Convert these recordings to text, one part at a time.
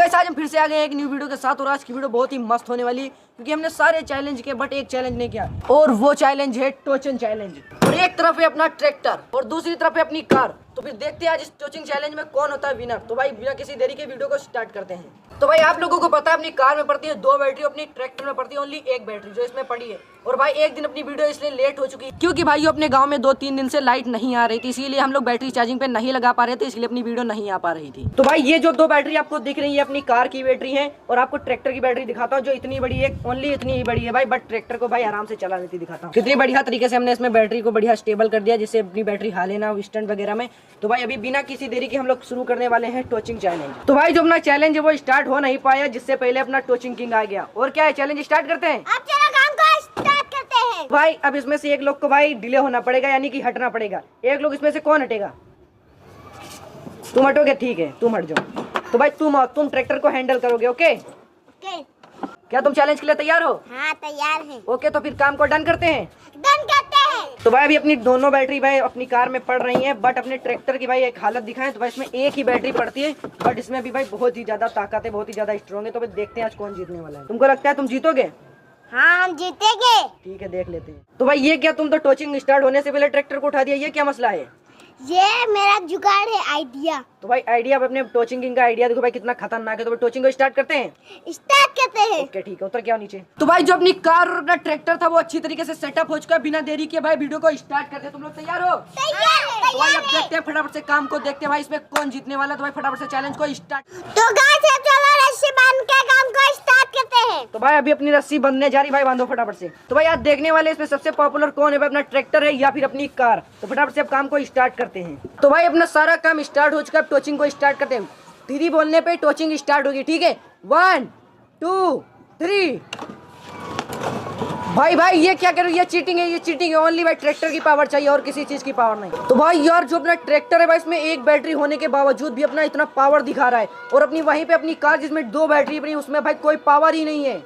Guys आज हम फिर से आ गए एक न्यू वीडियो के साथ और आज की वीडियो बहुत ही मस्त होने वाली क्योंकि हमने सारे चैलेंज किए बट एक चैलेंज नहीं किया और वो चैलेंज है टोचन चैलेंज। और एक तरफ है अपना ट्रैक्टर और दूसरी तरफ है अपनी कार। तो फिर देखते हैं आज इस टोचिंग चैलेंज में कौन होता है विनर। तो भाई बिना किसी देरी के वीडियो को स्टार्ट करते हैं। तो भाई आप लोगों को पता है अपनी कार में पड़ती है 2 बैटरी, अपनी ट्रैक्टर में पड़ती है ओनली 1 बैटरी जो इसमें पड़ी है। और भाई एक दिन अपनी वीडियो इसलिए लेट हो चुकी है क्योंकि भाई अपने गांव में 2-3 दिन से लाइट नहीं आ रही थी, इसीलिए हम लोग बैटरी चार्जिंग पे नहीं लगा पा रहे थे, इसलिए अपनी वीडियो नहीं आ पा रही थी। तो भाई ये जो 2 बैटरी आपको दिख रही है अपनी कार की बैटरी है और आपको ट्रैक्टर की बैटरी दिखाता हूँ जो इतनी बड़ी है, ओनली इतनी ही बड़ी है भाई। बट ट्रैक्टर को भाई आराम से चला लेती दिखाता हूँ कितनी बढ़िया तरीके से हमने इसमें बैटरी को बढ़िया स्टेबल कर दिया जिससे अपनी बैटरी हाले ना स्टैंड वगैरह में। तो भाई अभी बिना किसी देरी के हम लोग शुरू करने वाले हैं टोचिंग चैलेंज। तो भाई जो अपना चैलेंज है वो स्टार्ट हो नहीं पाया जिससे पहले अपना टोचिंग किंग आ गया। और क्या है चैलेंज स्टार्ट करते हैं, अब चलो काम को स्टार्ट करते हैं। भाई अब इसमें से एक लोग को भाई डिले होना पड़ेगा यानी कि हटना पड़ेगा। एक लोग इसमें से कौन हटेगा? तुम हटोगे, ठीक है तुम हट जाओ। तो भाई तुम ट्रैक्टर को हैंडल करोगे। Okay okay. क्या तुम चैलेंज के लिए तैयार हो? हाँ तैयार है। ओके तो फिर काम को डन करते हैं। डन करते हैं। तो भाई अभी अपनी दोनों बैटरी भाई अपनी कार में पड़ रही हैं बट अपने ट्रैक्टर की भाई एक हालत दिखाएं तो भाई इसमें एक ही बैटरी पड़ती है बट इसमें भी भाई बहुत ही ज्यादा ताकत है, बहुत ही ज्यादा स्ट्रॉन्ग है। तो भाई देखते हैं आज कौन जीतने वाला है। तुमको लगता है तुम जीतोगे? हाँ हम जीतेंगे। ठीक है देख लेते हैं। तो भाई ये क्या तुम तो टोचिंग स्टार्ट होने से पहले ट्रैक्टर को उठा दिया, ये क्या मसला है? ये मेरा जुगाड़ है, आइडिया। तो भाई आइडिया अपने टोचिंग किंग का आइडिया देखो भाई कितना खतरनाक है। तो भाई टोचिंग को स्टार्ट करते हैं। स्टार्ट करते हैं। ओके ठीक है उतर क्या नीचे। तो भाई जो अपनी कार और अपना ट्रैक्टर था वो अच्छी तरीके से सेटअप हो चुका है। बिना देरी के भाई वीडियो को स्टार्ट करते हैं। तुम लोग तैयार हो? तैयार है। तो भाई अब देखते हैं फटाफट से काम को देखते हैं भाई इसमें कौन जीतने वाला है। तो भाई फटाफट से चैलेंज को स्टार्ट। तो गाइस चलो रस्सी बांध के काम को स्टार्ट करते हैं। तो भाई अभी अपनी रस्सी बंधने जा रही, भाई बांधो फटाफट से। तो भाई आज देखने वाले इसमें सबसे पॉपुलर कौन है भाई, अपना ट्रैक्टर है या फिर अपनी कार। तो फटाफट से अब काम को स्टार्ट करते हैं। तो भाई अपना सारा काम स्टार्ट हो चुका है, टोचिंग को स्टार्ट करते हैं। दीदी बोलने पे टोचिंग स्टार्ट होगी, ठीक है 1 2 3। भाई भाई ये क्या करो, ये चीटिंग है, ये चीटिंग है। ओनली भाई ट्रैक्टर की पावर चाहिए और किसी चीज की पावर नहीं। तो भाई यार जो अपना ट्रैक्टर है भाई इसमें 1 बैटरी होने के बावजूद भी अपना इतना पावर दिखा रहा है और अपनी वहीं पे अपनी कार जिसमें 2 बैटरी अपनी उसमें भाई कोई पावर ही नहीं है।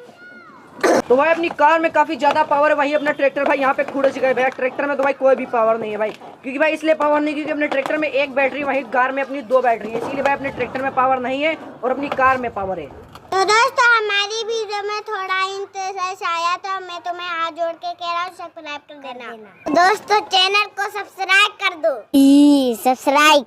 तो भाई अपनी कार में काफी ज्यादा पावर है, वहीं अपना ट्रैक्टर भाई यहाँ पे खुड़ चुका है। भाई ट्रैक्टर में तो भाई कोई भी पावर नहीं है भाई, क्योंकि भाई इसलिए पावर नहीं क्योंकि अपने ट्रैक्टर में 1 बैटरी, वहीं कार में अपनी 2 बैटरी है, इसीलिए भाई अपने ट्रैक्टर में पावर नहीं है और अपनी कार में पावर है। तो दोस्तों हमारी वीडियो में थोड़ा इंटरेस्ट आया तो मैं तुम्हें हाथ जोड़ के कह रहा हूँ सब्सक्राइब कर देना। दोस्तों चैनल को सब्सक्राइब कर दो। सब्सक्राइब